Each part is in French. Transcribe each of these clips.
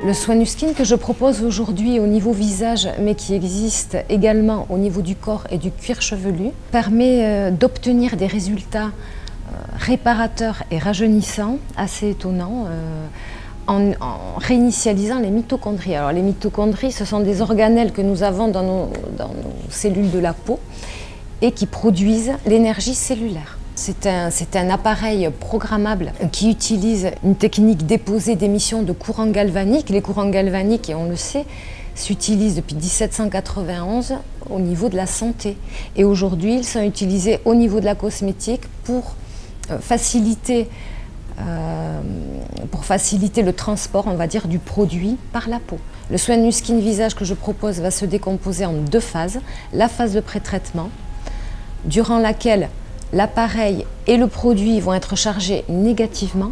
Le soin Nu-Skin que je propose aujourd'hui au niveau visage, mais qui existe également au niveau du corps et du cuir chevelu, permet d'obtenir des résultats réparateurs et rajeunissants, assez étonnants, en réinitialisant les mitochondries. Alors les mitochondries, ce sont des organelles que nous avons dans nos cellules de la peau et qui produisent l'énergie cellulaire. C'est un appareil programmable qui utilise une technique déposée d'émission de courants galvaniques. Les courants galvaniques, et on le sait, s'utilisent depuis 1791 au niveau de la santé. Et aujourd'hui, ils sont utilisés au niveau de la cosmétique pour faciliter le transport, on va dire, du produit par la peau. Le soin Nu-Skin visage que je propose va se décomposer en deux phases. La phase de pré-traitement, durant laquelle l'appareil et le produit vont être chargés négativement,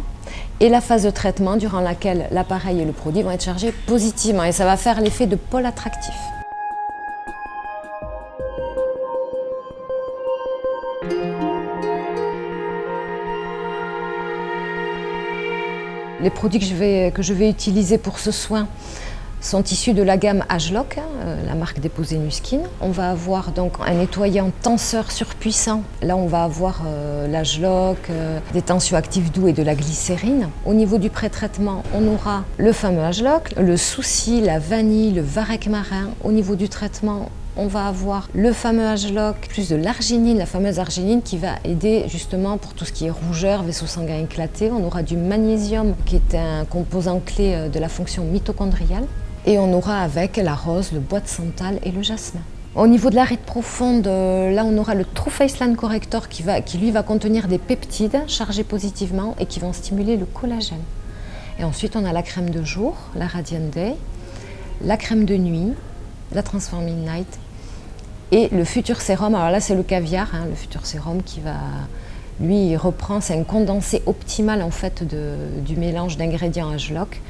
et la phase de traitement durant laquelle l'appareil et le produit vont être chargés positivement, et ça va faire l'effet de pôle attractif. Les produits que je vais utiliser pour ce soin sont issus de la gamme Ageloc, la marque déposée Nu-Skin. On va avoir donc un nettoyant tenseur surpuissant. Là, on va avoir l'Ageloc, des tensioactifs doux et de la glycérine. Au niveau du pré-traitement, on aura le fameux Ageloc, le Souci, la vanille, le varech marin. Au niveau du traitement, on va avoir le fameux Ageloc, plus de l'arginine, la fameuse arginine qui va aider justement pour tout ce qui est rougeur, vaisseau sanguin éclaté. On aura du magnésium qui est un composant clé de la fonction mitochondriale. Et on aura avec la rose, le bois de santal et le jasmin. Au niveau de la ride profonde, là on aura le True Faceline Corrector qui lui va contenir des peptides chargés positivement et qui vont stimuler le collagène. Et ensuite on a la crème de jour, la Radiant Day, la crème de nuit, la Transforming Night et le Futur Sérum. Alors là c'est le caviar, le Futur Sérum qui va, lui il reprend, c'est un condensé optimal en fait du mélange d'ingrédients Ageloc.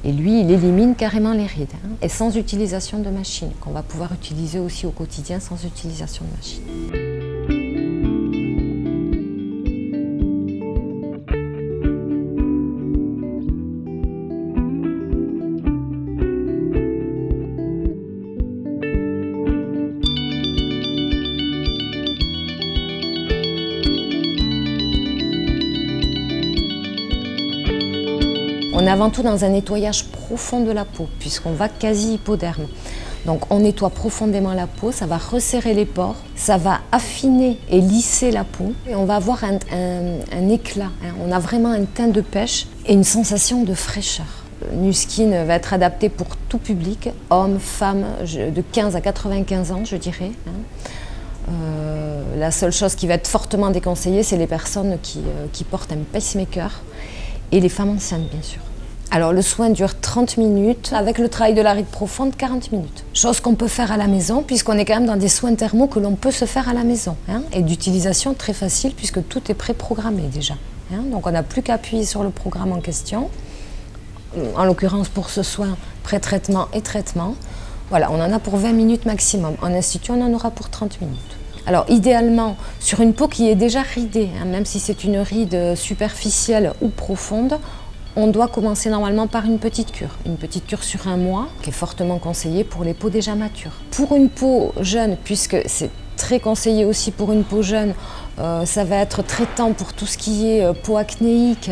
Et lui, il élimine carrément les rides, et sans utilisation de machine, qu'on va pouvoir utiliser aussi au quotidien sans utilisation de machine. On est avant tout dans un nettoyage profond de la peau, puisqu'on va quasi hypoderme. Donc on nettoie profondément la peau, ça va resserrer les pores, ça va affiner et lisser la peau, et on va avoir un éclat. On a vraiment un teint de pêche et une sensation de fraîcheur. Nu-Skin va être adapté pour tout public, hommes, femmes, de 15 à 95 ans, je dirais. La seule chose qui va être fortement déconseillée, c'est les personnes qui portent un pacemaker et les femmes enceintes, bien sûr. Alors le soin dure 30 minutes, avec le travail de la ride profonde, 40 minutes. Chose qu'on peut faire à la maison, puisqu'on est quand même dans des soins thermaux que l'on peut se faire à la maison. Et d'utilisation très facile, puisque tout est préprogrammé déjà. Donc on n'a plus qu'à appuyer sur le programme en question. En l'occurrence pour ce soin, pré-traitement et traitement. Voilà, on en a pour 20 minutes maximum. En institut, on en aura pour 30 minutes. Alors idéalement, sur une peau qui est déjà ridée, même si c'est une ride superficielle ou profonde, on doit commencer normalement par une petite cure sur 1 mois, qui est fortement conseillée pour les peaux déjà matures. Pour une peau jeune, puisque c'est très conseillé aussi pour une peau jeune, ça va être traitant pour tout ce qui est peau acnéique,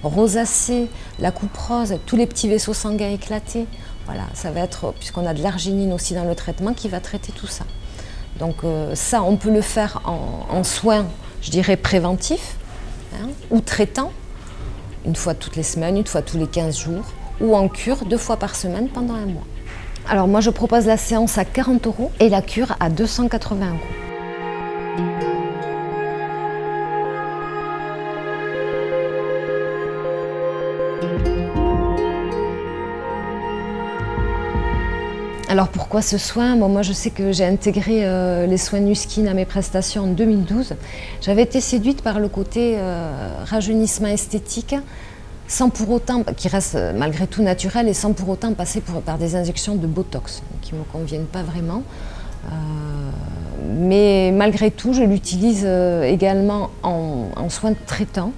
rosacée, la coupe rose, tous les petits vaisseaux sanguins éclatés. Voilà, ça va être, puisqu'on a de l'arginine aussi dans le traitement, qui va traiter tout ça. Donc ça, on peut le faire en soins, je dirais, préventifs, ou traitants, une fois toutes les semaines, une fois tous les 15 jours, ou en cure 2 fois par semaine pendant 1 mois. Alors moi, je propose la séance à 40 € et la cure à 280 €. Alors pourquoi ce soin? Bon, moi je sais que j'ai intégré les soins Nu-Skin à mes prestations en 2012. J'avais été séduite par le côté rajeunissement esthétique, sans pour autant, qui reste malgré tout naturel, et sans pour autant passer par des injections de Botox, qui ne me conviennent pas vraiment. Mais malgré tout, je l'utilise également en soins traitants,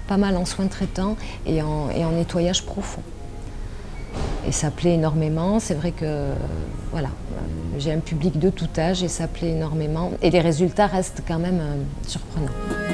pas mal en soins traitants et en nettoyage profond. Et ça plaît énormément. C'est vrai que voilà, j'ai un public de tout âge et ça plaît énormément. Et les résultats restent quand même surprenants.